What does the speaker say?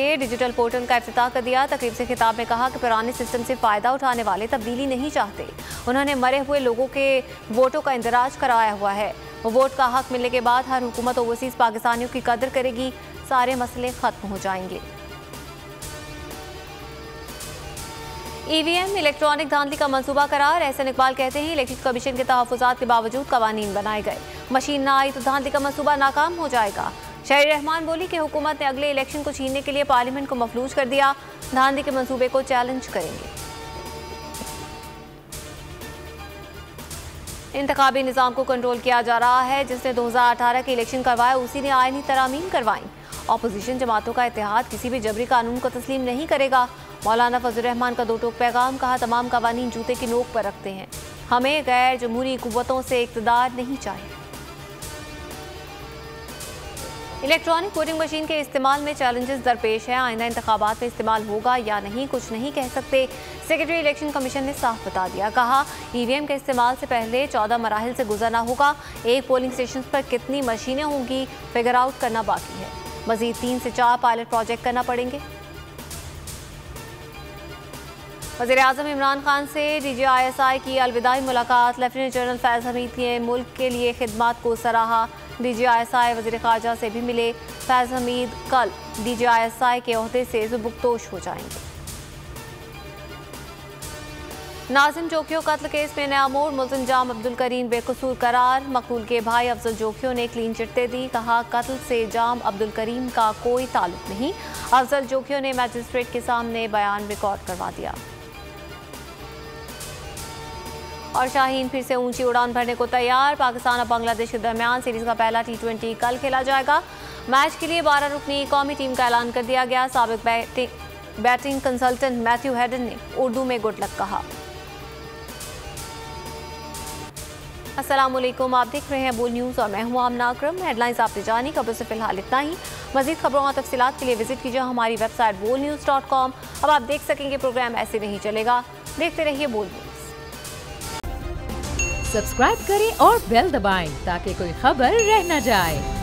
Digital portal का इफ्तिताह कर दिया। तकरीब से खिताब में कहा कि पुराने सिस्टम से फ़ायदा उठाने वाले तब्दीली नहीं चाहते। उन्होंने मरे हुए लोगों के वोटों का इंदराज कराया हुआ है। वोट का हक मिलने के बाद हर हुकूमत ओवरसीज़ पाकिस्तानियों की कदर करेगी, सारे मसले खत्म हो जाएंगे। ईवीएम इलेक्ट्रॉनिक धांधली का मंसूबा करार। एहसन इकबाल कहते हैं इलेक्शन कमीशन के तहफ़्फ़ुज़ात के बावजूद कवानीन बनाए गए, मशीन ना आई तो धांधली का मंसूबा नाकाम हो जाएगा। शहरी रहमान बोली कि हुकूमत ने अगले इलेक्शन को छीनने के लिए पार्लियामेंट को मफलूज कर दिया, धांधली के मंसूबे को चैलेंज करेंगे। इंतखाबी निज़ाम को कंट्रोल किया जा रहा है। जिसने 2018 के इलेक्शन करवाए उसी ने आईनी तरामीम करवाई। अपोजिशन जमातों का इत्तेहाद किसी भी जबरी कानून को तस्लीम नहीं करेगा। मौलाना फजल रहमान का दो टोक पैगाम। कहा तमाम कवानीन जूते की नोक पर रखते हैं, हमें गैर जमहूरी कुव्वतों से इक़्तिदार नहीं चाहिए। इलेक्ट्रॉनिक वोटिंग मशीन के इस्तेमाल में चैलेंजेस दरपेश है। आइंदा इंतखाबात में इस्तेमाल होगा या नहीं कुछ नहीं कह सकते। सेक्रेटरी इलेक्शन कमीशन ने साफ बता दिया। कहा ईवीएम के इस्तेमाल से पहले 14 मराहिल से गुजरना होगा। एक पोलिंग स्टेशन पर कितनी मशीनें होंगी फिगर आउट करना बाकी है। मजीद 3 से 4 पायलट प्रोजेक्ट करना पड़ेंगे। वज़ीर-ए-आज़म इमरान खान से DGISI की अलविदाई मुलाकात। लेफ्टिनेंट जनरल फैज़ हमीद ने मुल्क के लिए खिदमात को सराहा। DGISI वज़ीर ख़ारजा से भी मिले। फैज़ हमीद कल DGISI के ओहदे से ज़ुबुक्तोश हो जाएंगे। नाज़िम जोखियों कत्ल केस में नया मोड़। मुल्ज़िम जाम अब्दुल करीम बेकसूर करार। मकतूल के भाई अफजल जोखियों ने क्लीन चिट दे दी। कहा कत्ल से जाम अब्दुल करीम का कोई ताल्लुक नहीं। अफजल जोखियों ने मैजिस्ट्रेट के सामने बयान रिकॉर्ड करवा दिया। और शाहीन फिर से ऊंची उड़ान भरने को तैयार। पाकिस्तान और बांग्लादेश के दरमियान सीरीज का पहला T20 कल खेला जाएगा। मैच के लिए 12 रुकनी कौमी टीम का ऐलान कर दिया गया। साबिक बैटिंग कंसल्टेंट मैथ्यू हेडन ने उर्दू में गुड लक कहा। अस्सलाम वालेकुम, आप देख रहे हैं बोल न्यूज़ और मैं हूं आमना अकरम। हेडलाइंस आपने जानी, खबरों से फिलहाल इतना ही। मजीद खबरों और तफसीलात के लिए विजिट कीजिए हमारी वेबसाइट bolnews.com। अब आप देख सकेंगे प्रोग्राम ऐसे नहीं चलेगा। देखते रहिए बोल न्यूज़। सब्सक्राइब करें और बेल दबाएं ताकि कोई खबर रह न जाए।